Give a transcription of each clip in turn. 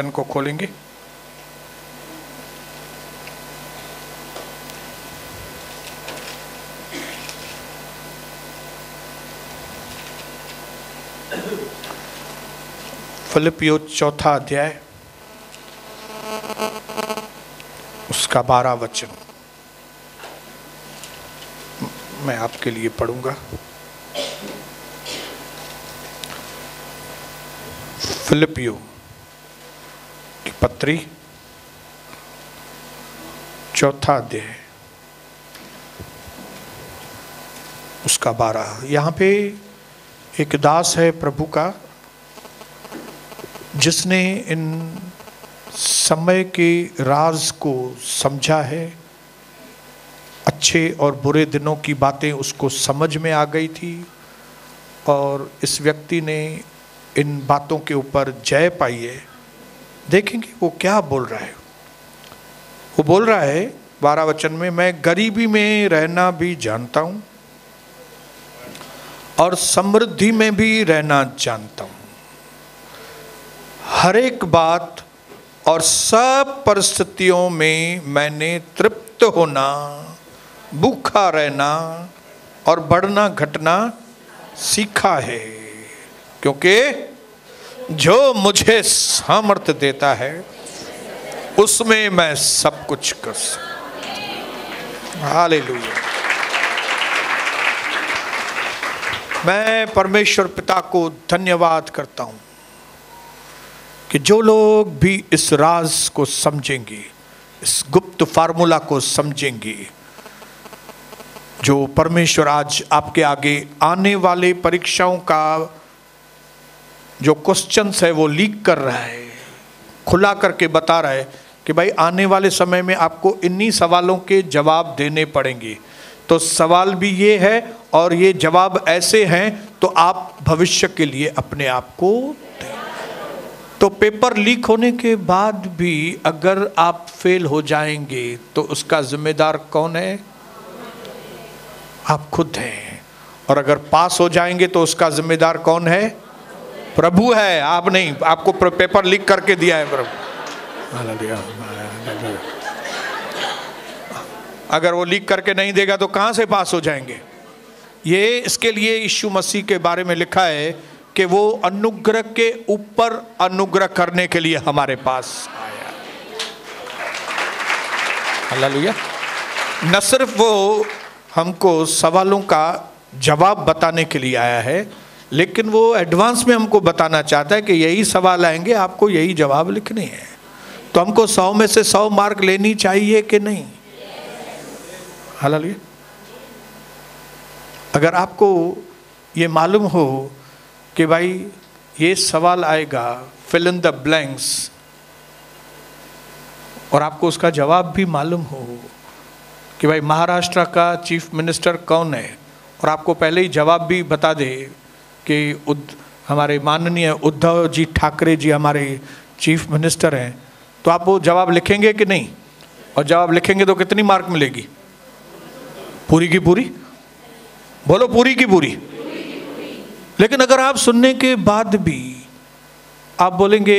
वचन को खोलेंगे। फिलिपियों 4 अध्याय उसका 12 वचन मैं आपके लिए पढ़ूंगा। फिलिपियों की पत्री 4 अध्याय उसका 12। यहाँ पे एक दास है प्रभु का, जिसने इन समय के राज को समझा है। अच्छे और बुरे दिनों की बातें उसको समझ में आ गई थी और इस व्यक्ति ने इन बातों के ऊपर जय पाई है। देखेंगे वो क्या बोल रहा है। वो बोल रहा है 12 वचन में, मैं गरीबी में रहना भी जानता हूँ और समृद्धि में भी रहना जानता हूँ। हर एक बात और सब परिस्थितियों में मैंने तृप्त होना, भूखा रहना और बढ़ना घटना सीखा है, क्योंकि जो मुझे सामर्थ्य देता है उसमें मैं सब कुछ कर सकता। हालेलुया। मैं परमेश्वर पिता को धन्यवाद करता हूँ कि जो लोग भी इस राज को समझेंगे, इस गुप्त फार्मूला को समझेंगे, जो परमेश्वर आज आपके आगे आने वाले परीक्षाओं का जो क्वेश्चंस है वो लीक कर रहा है, खुला करके बता रहा है कि भाई आने वाले समय में आपको इन्हीं सवालों के जवाब देने पड़ेंगे। तो सवाल भी ये है और ये जवाब ऐसे हैं, तो आप भविष्य के लिए अपने आप को दें। तो पेपर लीक होने के बाद भी अगर आप फेल हो जाएंगे तो उसका जिम्मेदार कौन है? आप खुद हैं। और अगर पास हो जाएंगे तो उसका जिम्मेदार कौन है? प्रभु है, आप नहीं। आपको पेपर लीक करके दिया है प्रभु। अगर वो लीक करके नहीं देगा तो कहां से पास हो जाएंगे? ये इसके लिए यीशु मसीह के बारे में लिखा है कि वो अनुग्रह के ऊपर अनुग्रह करने के लिए हमारे पास आया। हालेलुया। न सिर्फ वो हमको सवालों का जवाब बताने के लिए आया है, लेकिन वो एडवांस में हमको बताना चाहता है कि यही सवाल आएंगे, आपको यही जवाब लिखने हैं। तो हमको 100 में से 100 मार्क लेनी चाहिए कि नहीं? हालेलुया। अगर आपको ये मालूम हो कि भाई ये सवाल आएगा, फिल इन द ब्लैंक्स, और आपको उसका जवाब भी मालूम हो कि भाई महाराष्ट्र का चीफ मिनिस्टर कौन है, और आपको पहले ही जवाब भी बता दे कि हमारे माननीय उद्धव जी ठाकरे जी हमारे चीफ मिनिस्टर हैं, तो आप वो जवाब लिखेंगे कि नहीं? और जवाब लिखेंगे तो कितनी मार्क मिलेगी? पूरी की पूरी? बोलो, पूरी की पूरी। लेकिन अगर आप सुनने के बाद भी आप बोलेंगे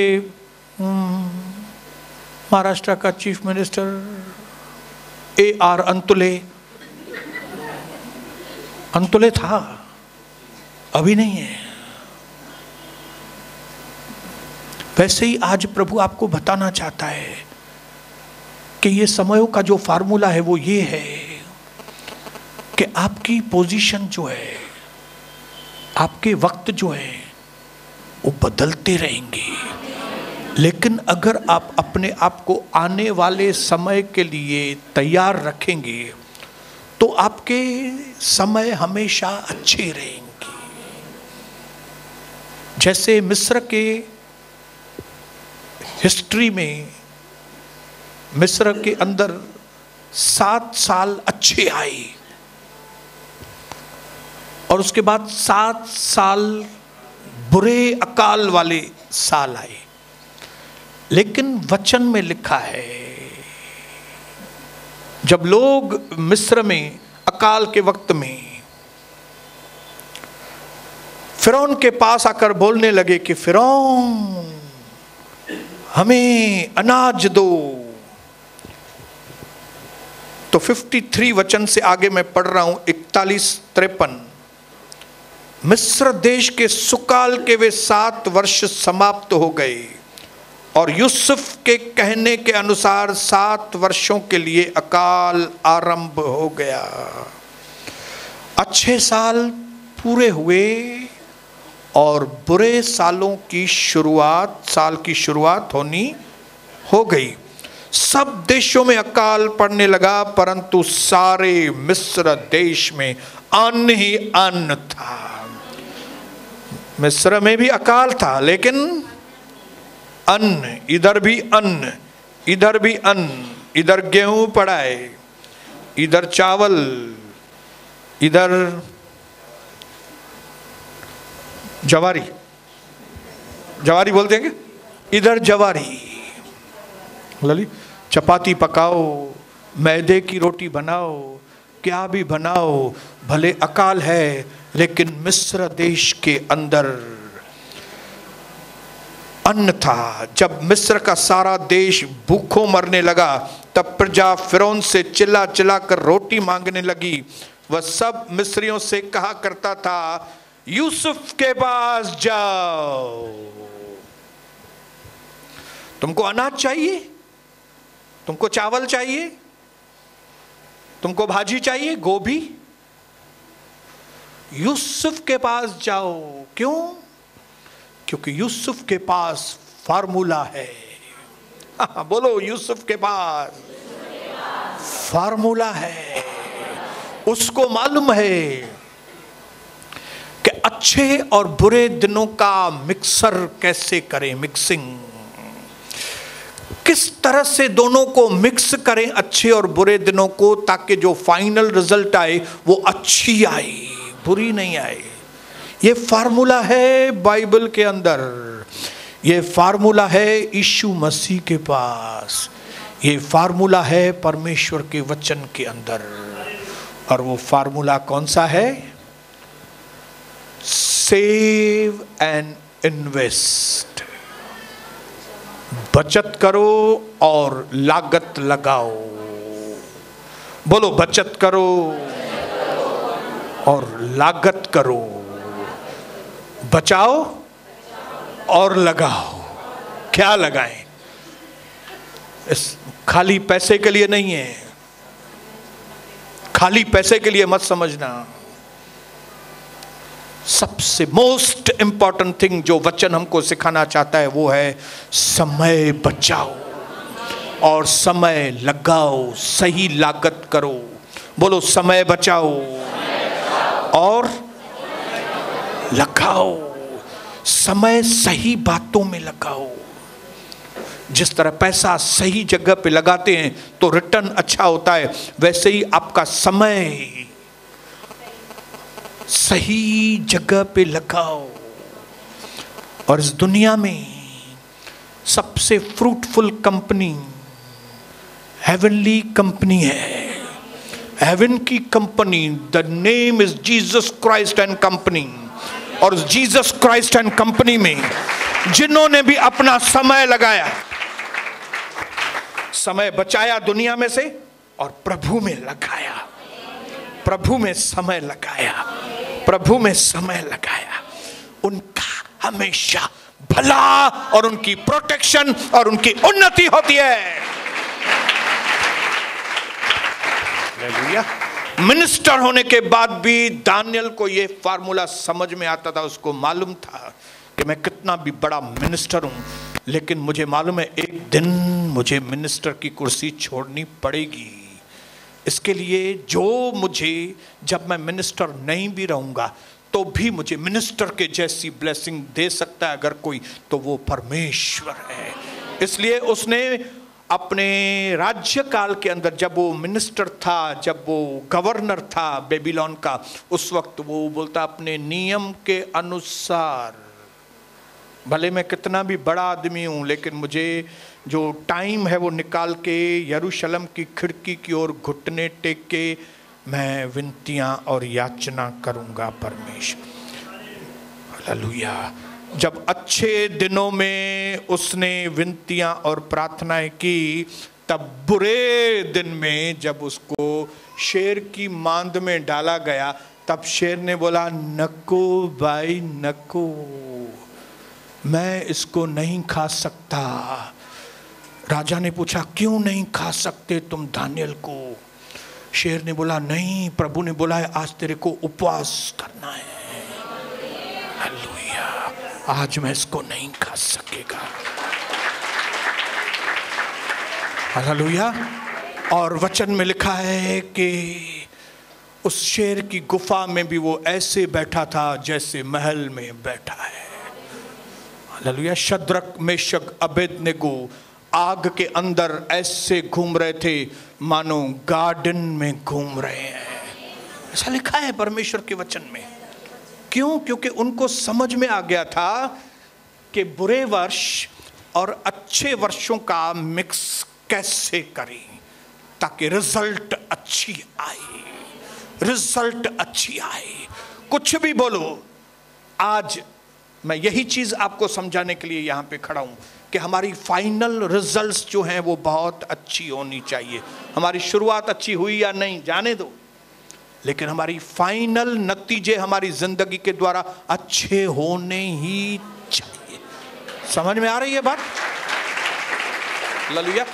महाराष्ट्र का चीफ मिनिस्टर AR अंतुले था, अभी नहीं है। वैसे ही आज प्रभु आपको बताना चाहता है कि ये समयों का जो फार्मूला है वो ये है कि आपकी पोजीशन जो है, आपके वक्त जो है वो बदलते रहेंगे, लेकिन अगर आप अपने आप को आने वाले समय के लिए तैयार रखेंगे तो आपके समय हमेशा अच्छे रहेंगे। जैसे मिस्र के हिस्ट्री में, मिस्र के अंदर 7 साल अच्छे आए और उसके बाद 7 साल बुरे अकाल वाले साल आए। लेकिन वचन में लिखा है जब लोग मिस्र में अकाल के वक्त में फिरौन के पास आकर बोलने लगे कि फिरौन हमें अनाज दो। तो 53 वचन से आगे मैं पढ़ रहा हूं, 41-53। मिस्र देश के सुकाल के वे 7 वर्ष समाप्त हो गए और यूसुफ के कहने के अनुसार 7 वर्षों के लिए अकाल आरंभ हो गया। अच्छे साल पूरे हुए और बुरे सालों की साल की शुरुआत होनी हो गई। सब देशों में अकाल पड़ने लगा, परंतु सारे मिस्र देश में अन्न ही अन्न था। मिस्र में भी अकाल था, लेकिन अन्न, इधर भी अन्न, इधर भी अन्न, इधर गेहूं पड़ा है, इधर चावल, इधर जवारी, जवारी बोलते हैं क्या? इधर जवारी, लली चपाती पकाओ, मैदे की रोटी बनाओ, क्या भी बनाओ, भले अकाल है, लेकिन मिस्र देश के अंदर अन्न था। जब मिस्र का सारा देश भूखों मरने लगा, तब प्रजा फिरौन से चिल्ला चिल्ला कर रोटी मांगने लगी। वह सब मिस्रियों से कहा करता था, यूसुफ के पास जाओ। तुमको अनाज चाहिए, तुमको चावल चाहिए, तुमको भाजी चाहिए, गोभी, यूसुफ के पास जाओ। क्यों? क्योंकि यूसुफ के पास फार्मूला है। बोलो, यूसुफ के पास फार्मूला है। उसको मालूम है कि अच्छे और बुरे दिनों का मिक्सर कैसे करें, मिक्सिंग किस तरह से दोनों को मिक्स करें, अच्छे और बुरे दिनों को, ताकि जो फाइनल रिजल्ट आए वो अच्छी आए, बुरी नहीं आए। ये फार्मूला है बाइबल के अंदर, ये फार्मूला है यीशु मसीह के पास, ये फार्मूला है परमेश्वर के वचन के अंदर। और वो फार्मूला कौन सा है? सेव एंड इन्वेस्ट, बचत करो और लागत लगाओ। बोलो, बचत करो और लागत करो, बचाओ और लगाओ। क्या लगाएं? इस खाली पैसे के लिए नहीं है, खाली पैसे के लिए मत समझना। सबसे मोस्ट इंपॉर्टेंट थिंग जो वचन हमको सिखाना चाहता है वो है समय बचाओ और समय लगाओ, सही लागत करो। बोलो, समय बचाओ और लगाओ, समय सही बातों में लगाओ। जिस तरह पैसा सही जगह पे लगाते हैं तो रिटर्न अच्छा होता है, वैसे ही आपका समय सही जगह पे लगाओ। और इस दुनिया में सबसे फ्रूटफुल कंपनी हेवनली कंपनी है, हेवन की company. The name is Jesus Christ and company. और जीसस क्राइस्ट एंड कंपनी में जिन्होंने भी अपना समय लगाया, समय बचाया दुनिया में से और प्रभु में लगाया, प्रभु में समय लगाया, प्रभु में समय लगाया, उनका हमेशा भला और उनकी प्रोटेक्शन और उनकी उन्नति होती है। हालेलुया। मिनिस्टर होने के बाद भी दानियल को यह फार्मूला समझ में आता था। उसको मालूम था कि मैं कितना भी बड़ा मिनिस्टर हूं, लेकिन मुझे मालूम है एक दिन मुझे मिनिस्टर की कुर्सी छोड़नी पड़ेगी। इसके लिए जो मुझे, जब मैं मिनिस्टर नहीं भी रहूंगा तो भी मुझे मिनिस्टर के जैसी ब्लेसिंग दे सकता है अगर कोई, तो वो परमेश्वर है। इसलिए उसने अपने राज्य काल के अंदर, जब वो मिनिस्टर था, जब वो गवर्नर था बेबीलोन का, उस वक्त वो बोलता अपने नियम के अनुसार, भले मैं कितना भी बड़ा आदमी हूँ, लेकिन मुझे जो टाइम है वो निकाल के यरूशलेम की खिड़की की ओर घुटने टेक के मैं विनतियाँ और याचना करूँगा परमेश्वर। हालेलुया। जब अच्छे दिनों में उसने विनतियां और प्रार्थनाएं की, तब बुरे दिन में जब उसको शेर की मांद में डाला गया, तब शेर ने बोला नको भाई नको, मैं इसको नहीं खा सकता। राजा ने पूछा क्यों नहीं खा सकते तुम दानियल को? शेर ने बोला नहीं, प्रभु ने बोला है आज तेरे को उपवास करना है। हालेलुया, आज मैं इसको नहीं खा सकेगा। हालेलुया। और वचन में लिखा है कि उस शेर की गुफा में भी वो ऐसे बैठा था जैसे महल में बैठा है। हालेलुया। शद्रक मेशक अबेदनेगो आग के अंदर ऐसे घूम रहे थे मानो गार्डन में घूम रहे हैं। ऐसा लिखा है परमेश्वर के वचन में। क्यों? क्योंकि उनको समझ में आ गया था कि बुरे वर्ष और अच्छे वर्षों का मिक्स कैसे करें ताकि रिजल्ट अच्छी आए, रिजल्ट अच्छी आए। कुछ भी बोलो, आज मैं यही चीज आपको समझाने के लिए यहां पे खड़ा हूं कि हमारी फाइनल रिजल्ट्स जो हैं वो बहुत अच्छी होनी चाहिए। हमारी शुरुआत अच्छी हुई या नहीं जाने दो, लेकिन हमारी फाइनल नतीजे हमारी जिंदगी के द्वारा अच्छे होने ही चाहिए। समझ में आ रही है बात? हालेलुया।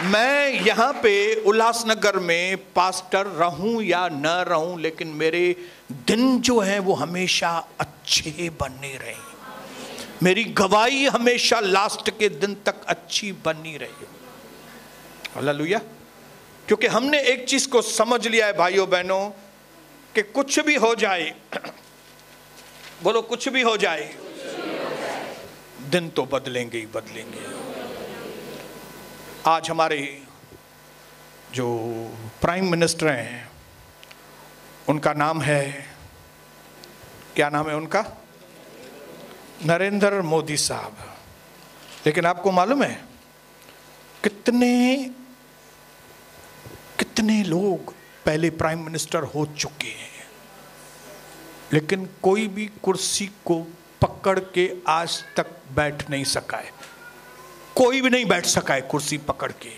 मैं यहाँ पे उल्लासनगर में पास्टर रहूं या न रहूं, लेकिन मेरे दिन जो हैं वो हमेशा अच्छे बने रहे, मेरी गवाही हमेशा लास्ट के दिन तक अच्छी बनी रही। हालेलुया। क्योंकि हमने एक चीज को समझ लिया है भाइयों बहनों कि कुछ भी हो जाए, बोलो कुछ भी हो जाए, दिन तो बदलेंगे ही बदलेंगे। आज हमारे जो प्राइम मिनिस्टर हैं उनका नाम है, क्या नाम है उनका? नरेंद्र मोदी साहब। लेकिन आपको मालूम है कितने लोग पहले प्राइम मिनिस्टर हो चुके हैं, लेकिन कोई भी कुर्सी को पकड़ के आज तक बैठ नहीं सका है। कोई भी नहीं बैठ सका है कुर्सी पकड़ के।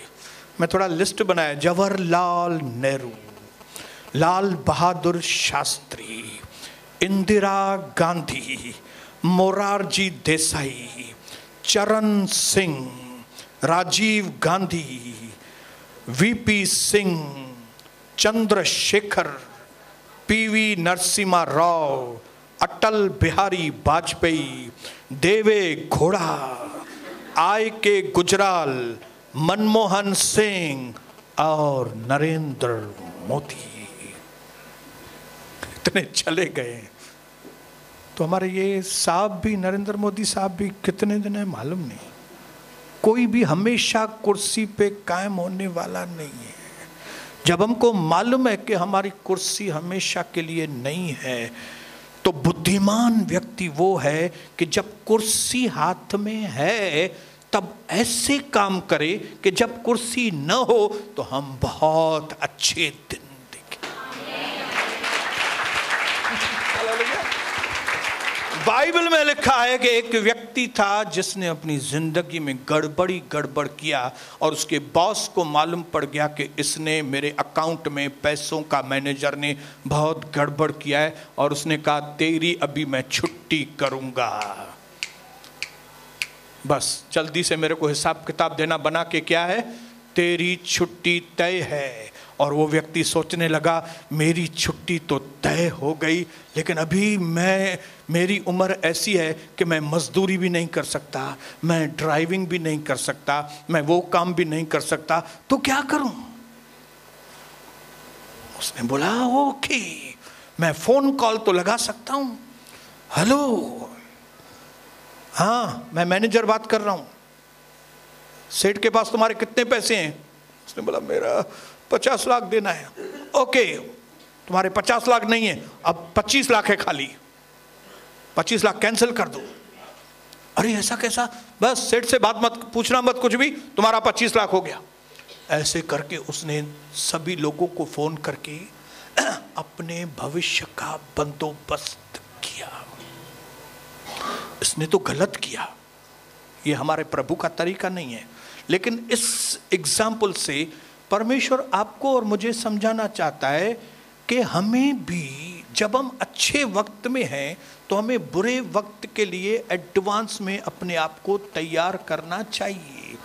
मैं थोड़ा लिस्ट बनाया। जवाहरलाल नेहरू, लाल बहादुर शास्त्री, इंदिरा गांधी, मोरारजी देसाई, चरण सिंह, राजीव गांधी, वीपी सिंह, चंद्रशेखर, पीवी नरसिम्हा राव, अटल बिहारी वाजपेयी, देवे गौड़ा, आई के गुजराल, मनमोहन सिंह और नरेंद्र मोदी। इतने चले गए। तो हमारे ये साहब भी, नरेंद्र मोदी साहब भी कितने दिन है मालूम नहीं। कोई भी हमेशा कुर्सी पे कायम होने वाला नहीं है। जब हमको मालूम है कि हमारी कुर्सी हमेशा के लिए नहीं है, तो बुद्धिमान व्यक्ति वो है कि जब कुर्सी हाथ में है तब ऐसे काम करे कि जब कुर्सी न हो तो हम बहुत अच्छे दिन देखें। बाइबल में लिखा है कि एक व्यक्ति था जिसने अपनी जिंदगी में गड़बड़ किया और उसके बॉस को मालूम पड़ गया कि इसने मेरे अकाउंट में पैसों का, मैनेजर ने बहुत गड़बड़ किया है, और उसने कहा तेरी अभी मैं छुट्टी करूंगा, बस जल्दी से मेरे को हिसाब किताब देना बना के क्या है, तेरी छुट्टी तय है। और वो व्यक्ति सोचने लगा मेरी छुट्टी तो तय हो गई, लेकिन अभी मेरी उम्र ऐसी है कि मैं मजदूरी भी नहीं कर सकता, मैं ड्राइविंग भी नहीं कर सकता, मैं वो काम भी नहीं कर सकता, तो क्या करूं? उसने बोला ओके, मैं फोन कॉल तो लगा सकता हूं। हेलो, हाँ मैं मैनेजर बात कर रहा हूं, सेठ के पास तुम्हारे कितने पैसे हैं? उसने बोला मेरा 50 लाख देना है। ओके, तुम्हारे 50 लाख नहीं है, अब 25 लाख है खाली, 25 लाख कैंसिल कर दो। अरे ऐसा कैसा? बस सेठ से बात मत पूछना, मत कुछ भी, तुम्हारा 25 लाख हो गया। ऐसे करके उसने सभी लोगों को फोन करके अपने भविष्य का बंदोबस्त किया। इसने तो गलत किया। ये हमारे प्रभु का तरीका नहीं है। लेकिन इस एग्जाम्पल से परमेश्वर आपको और मुझे समझाना चाहता है कि हमें भी जब हम अच्छे वक्त में हैं तो हमें बुरे वक्त के लिए एडवांस में अपने आप को तैयार करना चाहिए।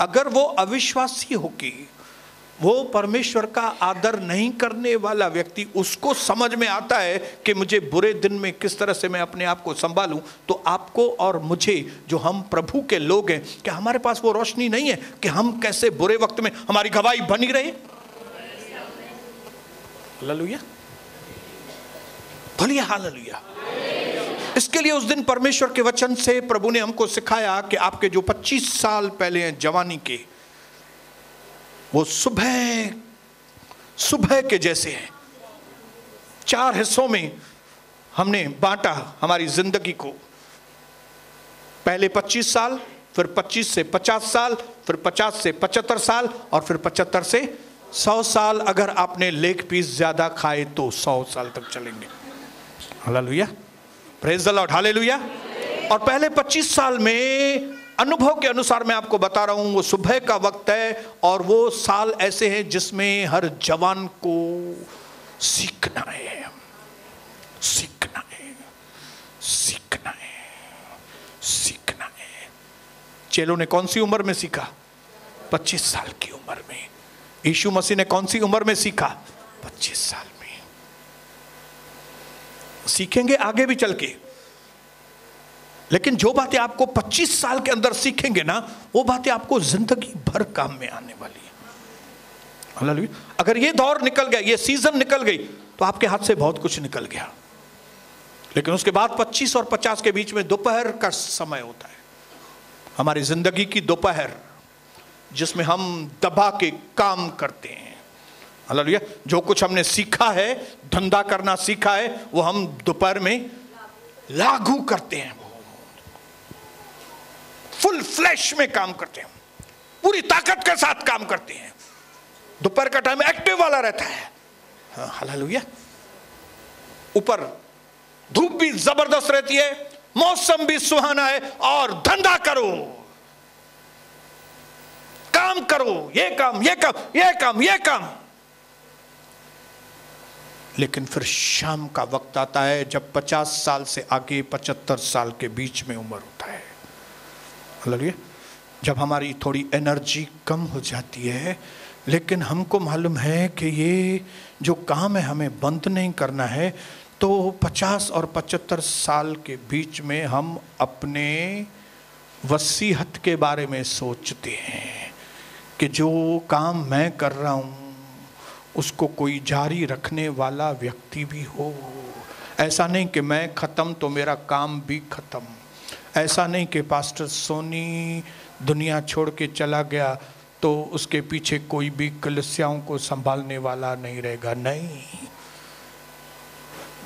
अगर वो अविश्वासी होके, वो परमेश्वर का आदर नहीं करने वाला व्यक्ति, उसको समझ में आता है कि मुझे बुरे दिन में किस तरह से मैं अपने आप को संभालूं, तो आपको और मुझे जो हम प्रभु के लोग हैं, क्या हमारे पास वो रोशनी नहीं है कि हम कैसे बुरे वक्त में हमारी गवाही बनी रहे? हालेलुया, बोलिए हालेलुया। इसके लिए उस दिन परमेश्वर के वचन से प्रभु ने हमको सिखाया कि आपके जो 25 साल पहले हैं जवानी के, वो सुबह सुबह के जैसे हैं। 4 हिस्सों में हमने बांटा हमारी जिंदगी को। पहले 25 साल, फिर 25 से 50 साल, फिर 50 से 75 साल, और फिर 75 से 100 साल। अगर आपने लेग पीस ज्यादा खाए तो 100 साल तक चलेंगे। Hallelujah, praise the Lord, hallelujah. और पहले 25 साल में अनुभव के अनुसार मैं आपको बता रहा हूं, वो सुबह का वक्त है, और वो साल ऐसे हैं जिसमें हर जवान को सीखना है, सीखना है, सीखना है, सीखना है। चेलों ने कौन सी उम्र में सीखा? 25 साल की उम्र में। यीशु मसीह ने कौन सी उम्र में सीखा? 25 साल में। सीखेंगे आगे भी चल के, लेकिन जो बातें आपको 25 साल के अंदर सीखेंगे ना, वो बातें आपको जिंदगी भर काम में आने वाली है। हालेलुया। अगर ये दौर निकल गया, ये सीजन निकल गई, तो आपके हाथ से बहुत कुछ निकल गया। लेकिन उसके बाद 25 और 50 के बीच में दोपहर का समय होता है, हमारी जिंदगी की दोपहर, जिसमें हम दबा के काम करते हैं। हालेलुया। जो कुछ हमने सीखा है, धंधा करना सीखा है, वो हम दोपहर में लागू करते हैं, फुल फ्लैश में काम करते हैं, पूरी ताकत के साथ काम करते हैं। दोपहर का टाइम एक्टिव वाला रहता है। हालेलुया। ऊपर धूप भी जबरदस्त रहती है, मौसम भी सुहाना है, और धंधा करो, काम करो, ये काम, ये काम, ये काम, ये काम। लेकिन फिर शाम का वक्त आता है जब 50 साल से आगे 75 साल के बीच में उम्र होता है। हालेलुया। जब हमारी थोड़ी एनर्जी कम हो जाती है, लेकिन हमको मालूम है कि ये जो काम है हमें बंद नहीं करना है, तो 50 और 75 साल के बीच में हम अपने वसीयत के बारे में सोचते हैं कि जो काम मैं कर रहा हूँ उसको कोई जारी रखने वाला व्यक्ति भी हो। ऐसा नहीं कि मैं ख़त्म तो मेरा काम भी ख़त्म। ऐसा नहीं कि पास्टर सोनी दुनिया छोड़ के चला गया तो उसके पीछे कोई भी कलीसियाओं को संभालने वाला नहीं रहेगा। नहीं,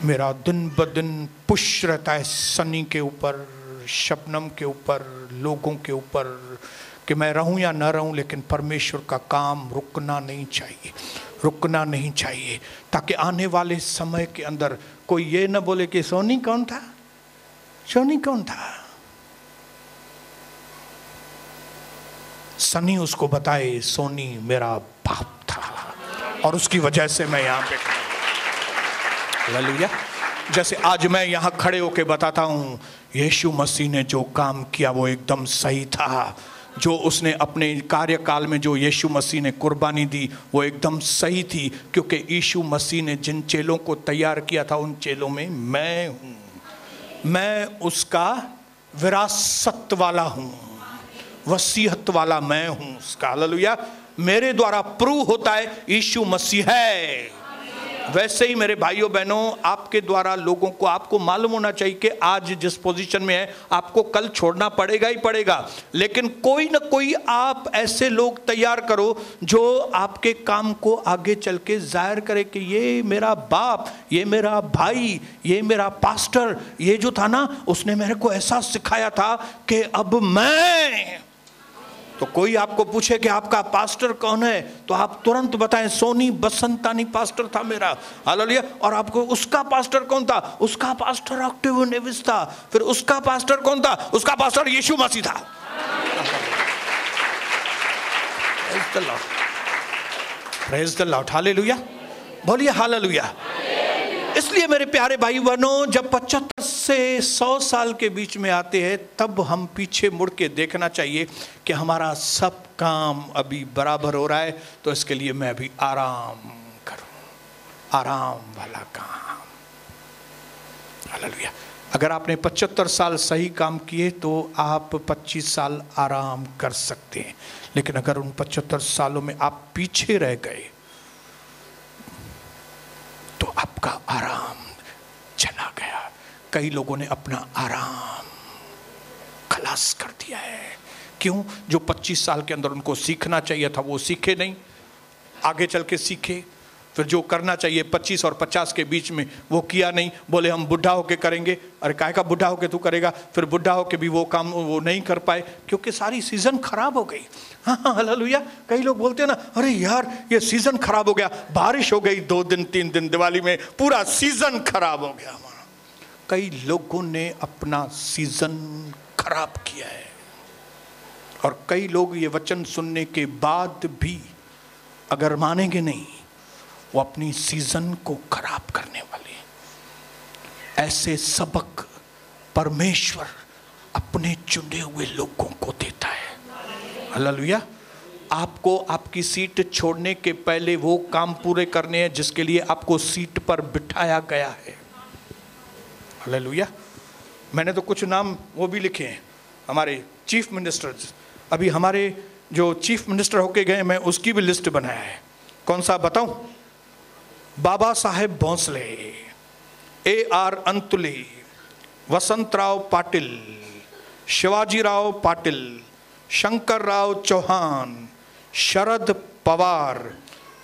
मेरा दिन ब दिन पुश रहता है सनी के ऊपर, शबनम के ऊपर, लोगों के ऊपर, कि मैं रहूं या ना रहूं, लेकिन परमेश्वर का काम रुकना नहीं चाहिए, रुकना नहीं चाहिए, ताकि आने वाले समय के अंदर कोई ये न बोले कि सोनी कौन था, सोनी कौन था। सनी उसको बताए सोनी मेरा बाप था, और उसकी वजह से मैं यहाँ पे खड़ा। हालेलुया। जैसे आज मैं यहाँ खड़े होके बताता हूँ, यीशु मसीह ने जो काम किया वो एकदम सही था। जो उसने अपने कार्यकाल में जो यीशु मसीह ने कुर्बानी दी वो एकदम सही थी, क्योंकि यीशु मसीह ने जिन चेलों को तैयार किया था उन चेलों में मैं हूँ। मैं उसका विरासत वाला हूँ, वसीयत वाला मैं हूँ उसका। हालेलुया। मेरे द्वारा प्रूव होता है यीशु मसीह है। वैसे ही मेरे भाइयों बहनों, आपके द्वारा लोगों को, आपको मालूम होना चाहिए कि आज जिस पोजीशन में है आपको कल छोड़ना पड़ेगा ही पड़ेगा, लेकिन कोई ना कोई आप ऐसे लोग तैयार करो जो आपके काम को आगे चल के जाहिर करे कि ये मेरा बाप, ये मेरा भाई, ये मेरा पास्टर, ये जो था ना उसने मेरे को ऐसा सिखाया था कि अब मैं तो कोई आपको पूछे कि आपका पास्टर कौन है, तो आप तुरंत बताएं सोनी बसंतानी पास्टर था मेरा, हालेलुया। और आपको उसका पास्टर कौन था, उसका पास्टर ऑक्टेवियो नेविस था। फिर उसका पास्टर कौन था, उसका पास्टर यीशु मसीह था। प्रेज द लॉर्ड, हालेलुया, बोलिए हालेलुया। इसलिए मेरे प्यारे भाई बहनों, जब 75 से 100 साल के बीच में आते हैं, तब हम पीछे मुड़ के देखना चाहिए कि हमारा सब काम अभी बराबर हो रहा है, तो इसके लिए मैं अभी आराम करूं, आराम वाला काम, हालेलुया। अगर आपने 75 साल सही काम किए तो आप 25 साल आराम कर सकते हैं, लेकिन अगर उन 75 सालों में आप पीछे रह गए तो आपका आराम चला गया। कई लोगों ने अपना आराम खलास कर दिया है। क्यों? जो 25 साल के अंदर उनको सीखना चाहिए था वो सीखे नहीं, आगे चल के सीखे। फिर जो करना चाहिए 25 और 50 के बीच में वो किया नहीं, बोले हम बुढ़ा होके करेंगे। अरे काहे का बुढ़ा होके तू करेगा? फिर बुढ़ा होके भी वो काम वो नहीं कर पाए, क्योंकि सारी सीजन खराब हो गई। हाँ हालेलुया। कई लोग बोलते हैं ना, अरे यार ये सीजन खराब हो गया, बारिश हो गई 2 दिन 3 दिन, दिवाली में पूरा सीजन खराब हो गया हमारा। कई लोगों ने अपना सीजन खराब किया है, और कई लोग ये वचन सुनने के बाद भी अगर मानेंगे नहीं, वो अपनी सीजन को खराब करने वाले। ऐसे सबक परमेश्वर अपने चुने हुए लोगों को देता है, हालेलुया। आपको आपकी सीट छोड़ने के पहले वो काम पूरे करने हैं जिसके लिए आपको सीट पर बिठाया गया है, हालेलुया। मैंने तो कुछ नाम वो भी लिखे हैं, हमारे चीफ मिनिस्टर्स। अभी हमारे जो चीफ मिनिस्टर होके गए, मैं उसकी भी लिस्ट बनाया है। कौन सा बताऊं? बाबा साहेब भोंसले, AR अंतुले, वसंतराव पाटिल, शिवाजीराव पाटिल, शंकरराव चौहान, शरद पवार,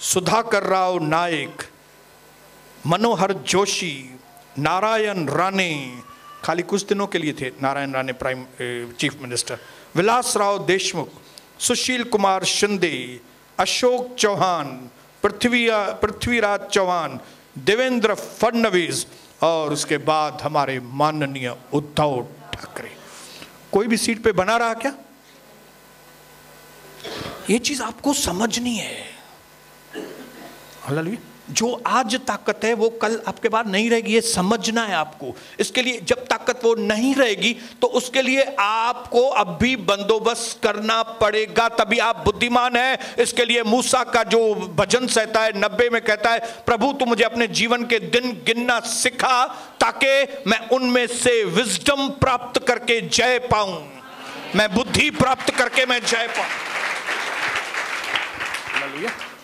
सुधाकर राव नायक, मनोहर जोशी, नारायण राणे, खाली कुछ दिनों के लिए थे Narayan Rane prime chief minister, Vilasrao Deshmukh, Sushil Kumar Shinde, Ashok Chavan, Prithviraj Chavan, Devendra Fadnavis, और उसके बाद हमारे माननीय उद्धव ठाकरे। कोई भी सीट पे बना रहा क्या? ये चीज आपको समझनी है, हालेलुया। जो आज ताकत है वो कल आपके पास नहीं रहेगी, ये समझना है आपको। इसके लिए जब ताकत वो नहीं रहेगी तो उसके लिए आपको अभी बंदोबस्त करना पड़ेगा, तभी आप बुद्धिमान है। इसके लिए मूसा का जो भजन सहता है 90 में कहता है, प्रभु तू मुझे अपने जीवन के दिन गिनना सिखा ताकि मैं उनमें से विजडम प्राप्त करके जय पाऊं, मैं बुद्धि प्राप्त करके मैं जय पाऊं।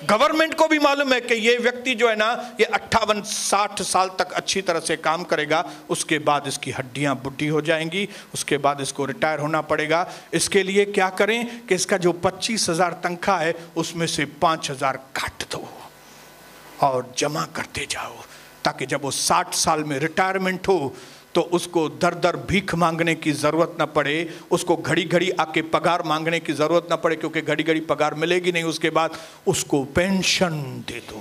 गवर्नमेंट को भी मालूम है कि ये व्यक्ति जो है ना, ये 58-60 साल तक अच्छी तरह से काम करेगा, उसके बाद इसकी हड्डियां बुढ़ी हो जाएंगी, उसके बाद इसको रिटायर होना पड़ेगा। इसके लिए क्या करें कि इसका जो 25,000 तनख्वाह है उसमें से 5,000 काट दो और जमा करते जाओ, ताकि जब वो 60 साल में रिटायरमेंट हो तो उसको दर दर भीख मांगने की ज़रूरत ना पड़े, उसको घड़ी घड़ी आके पगार मांगने की ज़रूरत ना पड़े, क्योंकि घड़ी घड़ी पगार मिलेगी नहीं। उसके बाद उसको पेंशन दे दो।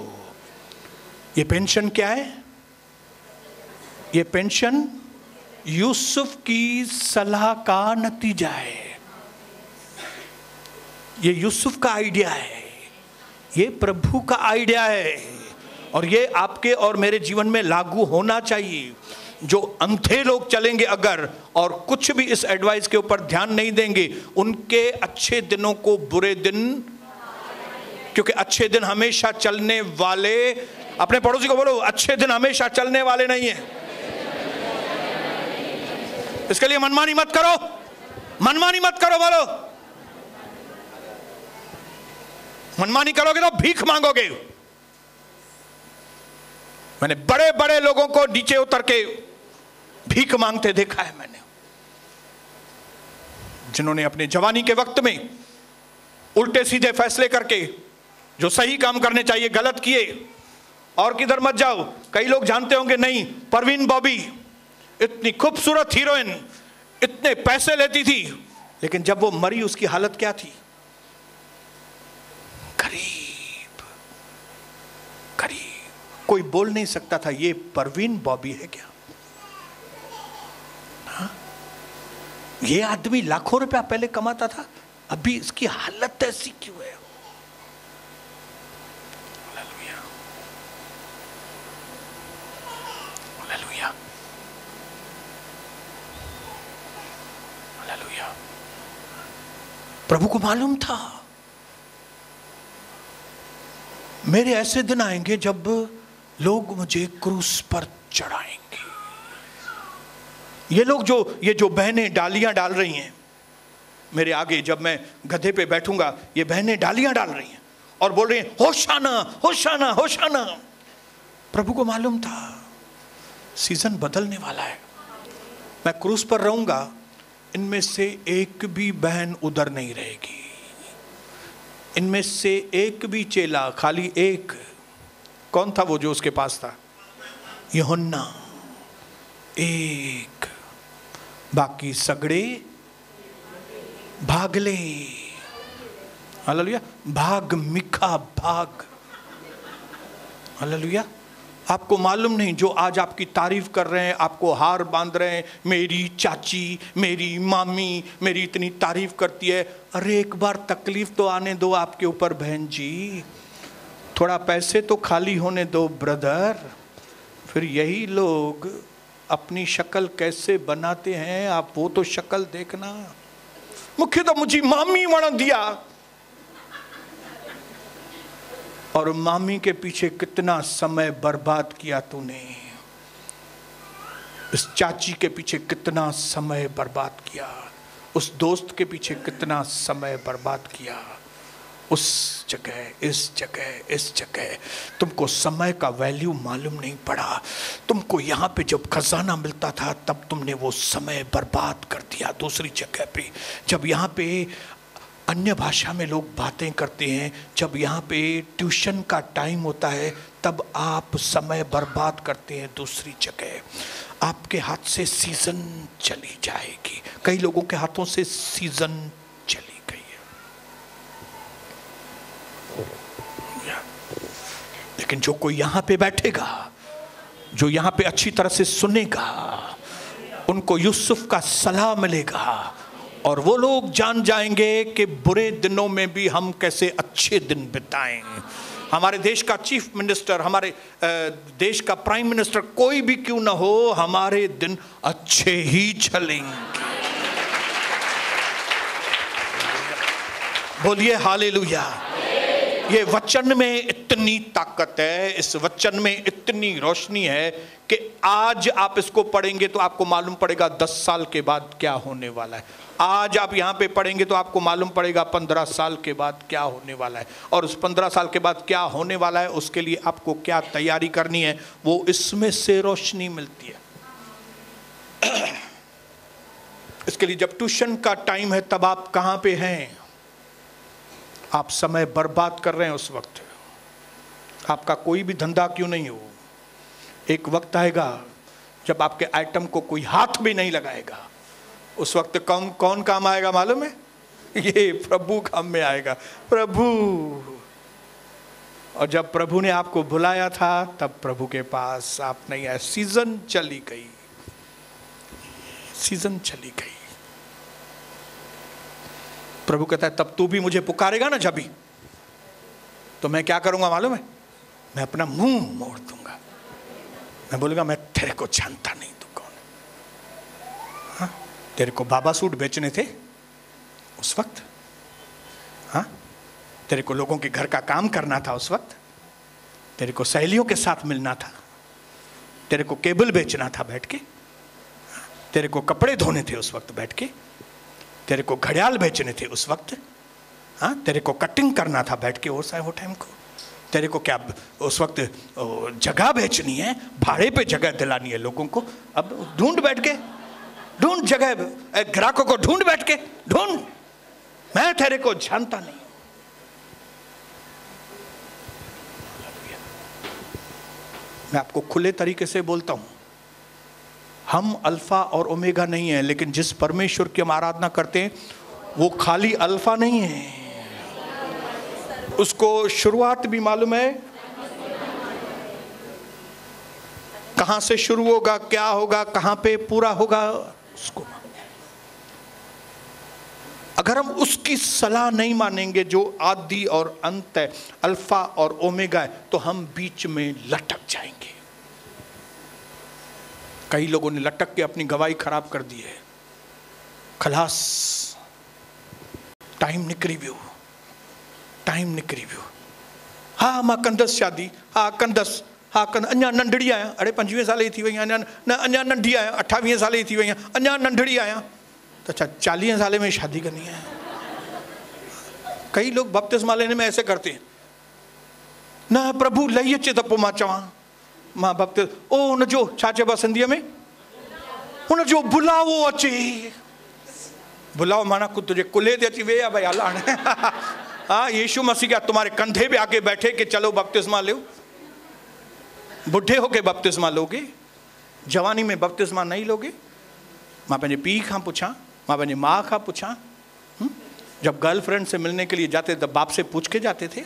ये पेंशन क्या है? ये पेंशन यूसुफ की सलाह का नतीजा है। ये यूसुफ का आइडिया है, ये प्रभु का आइडिया है, और ये आपके और मेरे जीवन में लागू होना चाहिए। जो अंधे लोग चलेंगे अगर, और कुछ भी इस एडवाइस के ऊपर ध्यान नहीं देंगे, उनके अच्छे दिनों को बुरे दिन, क्योंकि अच्छे दिन हमेशा चलने वाले, अपने पड़ोसी को बोलो अच्छे दिन हमेशा चलने वाले नहीं है। इसके लिए मनमानी मत करो, मनमानी मत करो। बोलो मनमानी करोगे तो भीख मांगोगे। मैंने बड़े बड़े लोगों को नीचे उतर के भीख मांगते देखा है मैंने, जिन्होंने अपने जवानी के वक्त में उल्टे सीधे फैसले करके जो सही काम करने चाहिए गलत किए। और किधर मत जाओ, कई लोग जानते होंगे नहीं, परवीन बॉबी इतनी खूबसूरत हीरोइन, इतने पैसे लेती थी, लेकिन जब वो मरी उसकी हालत क्या थी? करी। कोई बोल नहीं सकता था ये परवीन बॉबी है क्या? हाँ? ये आदमी लाखों रुपया पहले कमाता था, अभी इसकी हालत ऐसी क्यों है? Hallelujah, hallelujah, hallelujah. प्रभु को मालूम था मेरे ऐसे दिन आएंगे जब लोग मुझे क्रूस पर चढ़ाएंगे। ये जो बहनें डालियां डाल रही हैं मेरे आगे, जब मैं गधे पे बैठूंगा, ये बहनें डालियां डाल रही हैं और बोल रही हैं होशाना होशाना होशाना। प्रभु को मालूम था सीजन बदलने वाला है, मैं क्रूस पर रहूंगा, इनमें से एक भी बहन उधर नहीं रहेगी, इनमें से एक भी चेला, खाली एक, कौन था वो जो उसके पास था? यूहन्ना, एक, बाकी सगड़े भागले। हालेलुया, भाग मिखा भाग। हालेलुया। आपको मालूम नहीं, जो आज आपकी तारीफ कर रहे हैं, आपको हार बांध रहे हैं, मेरी चाची, मेरी मामी मेरी इतनी तारीफ करती है, अरे एक बार तकलीफ तो आने दो आपके ऊपर बहन जी, थोड़ा पैसे तो खाली होने दो ब्रदर। फिर यही लोग अपनी शक्ल कैसे बनाते हैं, आप वो तो शक्ल देखना। मुख्य तो मुझे मामी वण दिया, और मामी के पीछे कितना समय बर्बाद किया तूने, इस चाची के पीछे कितना समय बर्बाद किया, उस दोस्त के पीछे कितना समय बर्बाद किया, उस जगह इस जगह तुमको समय का वैल्यू मालूम नहीं पड़ा। तुमको यहाँ पे जब खजाना मिलता था तब तुमने वो समय बर्बाद कर दिया दूसरी जगह पे। जब यहाँ पे अन्य भाषा में लोग बातें करते हैं, जब यहाँ पे ट्यूशन का टाइम होता है, तब आप समय बर्बाद करते हैं दूसरी जगह। आपके हाथ से सीजन चली जाएगी, कई लोगों के हाथों से सीजन चली गई है। लेकिन जो कोई यहाँ पे बैठेगा, जो यहाँ पे अच्छी तरह से सुनेगा, उनको यूसुफ का सलाह मिलेगा, और वो लोग जान जाएंगे कि बुरे दिनों में भी हम कैसे अच्छे दिन बिताएं। हमारे देश का चीफ मिनिस्टर, हमारे देश का प्राइम मिनिस्टर, कोई भी क्यों ना हो, हमारे दिन अच्छे ही चलेंगे। बोलिए हालेलुया। ये वचन में इतनी ताकत है, इस वचन में इतनी रोशनी है कि आज आप इसको पढ़ेंगे तो आपको मालूम पड़ेगा 10 साल के बाद क्या होने वाला है। आज आप यहाँ पे पढ़ेंगे तो आपको मालूम पड़ेगा 15 साल के बाद क्या होने वाला है, और उस 15 साल के बाद क्या होने वाला है उसके लिए आपको क्या तैयारी करनी है, वो इसमें से रोशनी मिलती है। इसके लिए जब ट्यूशन का टाइम है तब आप कहाँ पे हैं? आप समय बर्बाद कर रहे हैं उस वक्त। आपका कोई भी धंधा क्यों नहीं हो, एक वक्त आएगा जब आपके आइटम को कोई हाथ भी नहीं लगाएगा। उस वक्त कौन काम आएगा मालूम है? ये प्रभु काम में आएगा, प्रभु। और जब प्रभु ने आपको बुलाया था तब प्रभु के पास आप नहीं आए। सीजन चली गई, सीजन चली गई। प्रभु कहता है तब तू भी मुझे पुकारेगा ना जब भी, तो मैं क्या करूंगा मालूम है? मैं अपना मुंह मोड़ दूंगा, मैं बोलूंगा मैं तेरे को जानता नहीं, तू कौन है? हाँ? तेरे को बाबा सूट बेचने थे उस वक्त? हाँ? तेरे को लोगों के घर का काम करना था उस वक्त? तेरे को सहेलियों के साथ मिलना था? तेरे को केबल बेचना था बैठ के? तेरे को कपड़े धोने थे उस वक्त बैठ के? तेरे को घड़ियाल बेचने थे उस वक्त? हाँ? तेरे को कटिंग करना था बैठ के वो टाइम को? तेरे को क्या उस वक्त जगह बेचनी है, भाड़े पे जगह दिलानी है लोगों को? अब ढूंढ बैठ के, ढूंढ जगह, ग्राहकों को ढूंढ बैठ के, ढूंढ। मैं तेरे को जानता नहीं। मैं आपको खुले तरीके से बोलता हूं, हम अल्फा और ओमेगा नहीं है, लेकिन जिस परमेश्वर की हम आराधना करते हैं वो खाली अल्फा नहीं है, उसको शुरुआत भी मालूम है कहां से शुरू होगा, क्या होगा, कहां पे पूरा होगा, उसको अगर हम उसकी सलाह नहीं मानेंगे जो आदि और अंत है, अल्फा और ओमेगा है, तो हम बीच में लटक जाएंगे। कई लोगों ने लटक के अपनी गवाही खराब कर दी है। खलास, टाइम निकरी वियो, टाइम निकरी वियो। हाँ मां कंदसि शादी, हाँ कंदसि, हाँ अञा नंढड़ी आहियां, अड़े 25 साल जी थी वई आहियां, न अञा नंढी आहियां, 28 साल जी थी वई आहियां, अञा नंढड़ी आहियां, तो अच्छा 40 साल में शादी करनी है। कई लोग बपतिस्मा लेने में ऐसे करते हैं, न प्रभु लही अचे त पोइ मां चवां मां बपतिस, ओ हुनजो छा चइबो आहे सिंधीअ में, हुनजो बुलावो अचे। बुलाओ माना तुझे कुल्हे ते अची वे भाई हल हाणे हाँ यीशु मसीह क्या तुम्हारे कंधे पे आके बैठे कि चलो बपतिस्मा लो। बुढ़े होके बपतिस्मा लोगे, जवानी में बपतिस्मा नहीं लोगे। मां पंहिंजे पीउ खां पुछां, मां पंहिंजे माँ खां पुछां, जब गर्लफ्रेंड से मिलने के लिए जाते तब बाप से पूछ के जाते थे।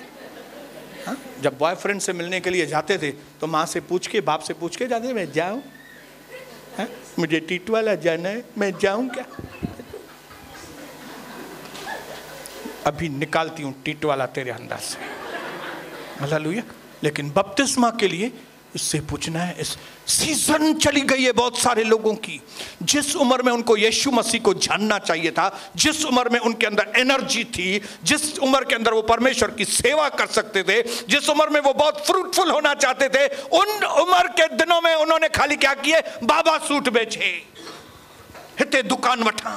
हाँ? जब बॉयफ्रेंड से मिलने के लिए जाते थे तो माँ से पूछ के, बाप से पूछ के जाते थे, मैं जाऊं, मुझे टीटवाला जाना है, मैं जाऊं क्या? अभी निकालती हूँ टीटवाला तेरे अंदर से, हालेलुया। लेकिन बपतिस्मा के लिए इससे पूछना है। इस सीजन चली गई है बहुत सारे लोगों की, जिस उम्र में उनको यीशु मसीह को जानना चाहिए था, जिस उम्र में उनके अंदर एनर्जी थी, जिस उम्र के अंदर वो परमेश्वर की सेवा कर सकते थे, जिस उम्र में वो बहुत फ्रूटफुल होना चाहते थे, उन उम्र के दिनों में उन्होंने खाली क्या किए, बाबा सूट बेचे, हिते दुकान वठा,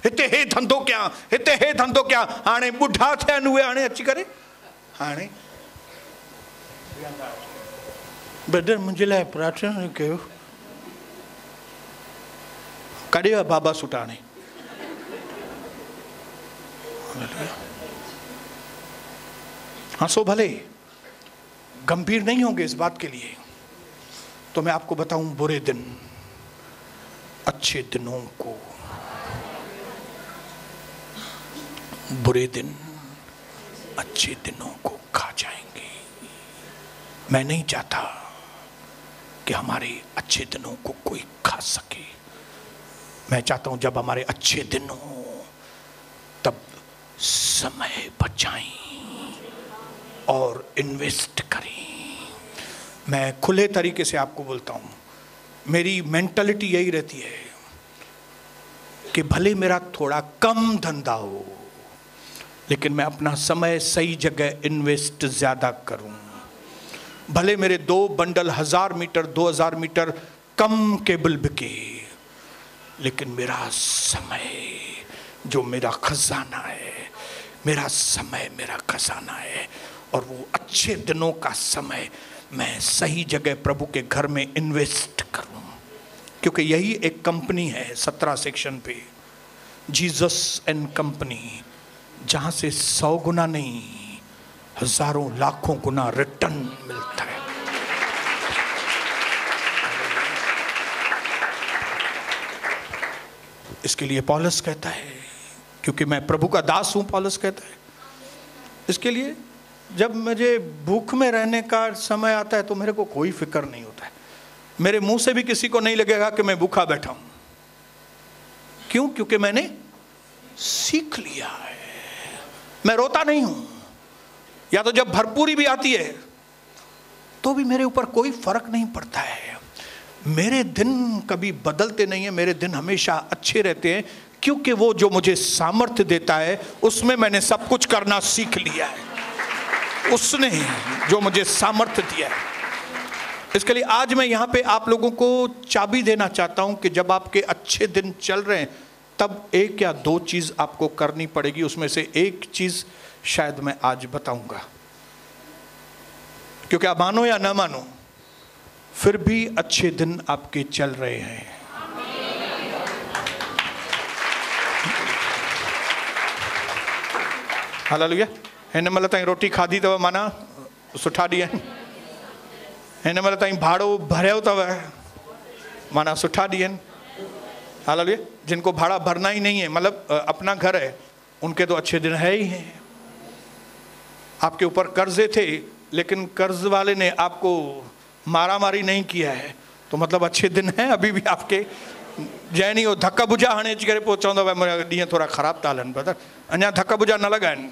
हिते हे धंधो क्या, हिते हे धंधो क्या। हाणे बुढ़ा थियनि उहे, हाणे अची करे हाणे ब्रदर मुझे लाइ प्रार्थना कयो, कॾहिं आहे बाबा सुटाणे। हंसो भले, गंभीर नहीं होंगे इस बात के लिए। तो मैं आपको बताऊं, बुरे दिन अच्छे दिनों को, बुरे दिन अच्छे दिनों को खा जाएंगे। मैं नहीं चाहता कि हमारे अच्छे दिनों को कोई खा सके। मैं चाहता हूं जब हमारे अच्छे दिन हो तब समय बचाएं और इन्वेस्ट करें। मैं खुले तरीके से आपको बोलता हूं, मेरी मेंटालिटी यही रहती है कि भले मेरा थोड़ा कम धंधा हो, लेकिन मैं अपना समय सही जगह इन्वेस्ट ज्यादा करूं। भले मेरे 2 बंडल 1000 मीटर 2000 मीटर कम केबल बिके, लेकिन मेरा समय जो मेरा खजाना है, मेरा समय मेरा खजाना है, और वो अच्छे दिनों का समय मैं सही जगह प्रभु के घर में इन्वेस्ट करूं। क्योंकि यही एक कंपनी है 17 सेक्शन पे, जीसस एंड कंपनी, जहां से 100 गुना नहीं, हजारों लाखों गुना रिटर्न मिलता है। इसके लिए पौलुस कहता है, क्योंकि मैं प्रभु का दास हूं, पौलुस कहता है, इसके लिए जब मुझे भूख में रहने का समय आता है तो मेरे को कोई फिक्र नहीं होता है। मेरे मुंह से भी किसी को नहीं लगेगा कि मैं भूखा बैठा हूं। क्यों? क्योंकि मैंने सीख लिया है। मैं रोता नहीं हूं, या तो जब भरपूरी भी आती है तो भी मेरे ऊपर कोई फर्क नहीं पड़ता है। मेरे दिन कभी बदलते नहीं है, मेरे दिन हमेशा अच्छे रहते हैं, क्योंकि वो जो मुझे सामर्थ्य देता है उसमें मैंने सब कुछ करना सीख लिया है। उसने जो मुझे सामर्थ्य दिया है, इसके लिए आज मैं यहाँ पे आप लोगों को चाबी देना चाहता हूँ कि जब आपके अच्छे दिन चल रहे हैं तब 1 या 2 चीज आपको करनी पड़ेगी। उसमें से एक चीज शायद मैं आज बताऊंगा, क्योंकि आप मानो या ना मानो, फिर भी अच्छे दिन आपके चल रहे हैं। हालेलुया। हिन महिल ताईं रोटी खाधी अथव, माना सुठा ॾींहं आहिनि। हिन महिल ताईं भाड़ो भरियो अथव, माना सुठा ॾींहं आहिनि। हालेलुया। जिनको भाड़ा भरना ही नहीं है, मतलब अपना घर है, उनके तो अच्छे दिन है ही हैं। आपके ऊपर कर्जे थे, लेकिन कर्ज वाले ने आपको मारा मारी नहीं किया है, तो मतलब अच्छे दिन हैं अभी भी आपके। जैनी वो धक्का बुझा हणे अची करे पोइ चवंदो भाई मुंहिंजा ॾींहं थोड़ा ख़राब था हलनि ब्रदर, अञा धक्का बुझा न लगा आहिनि।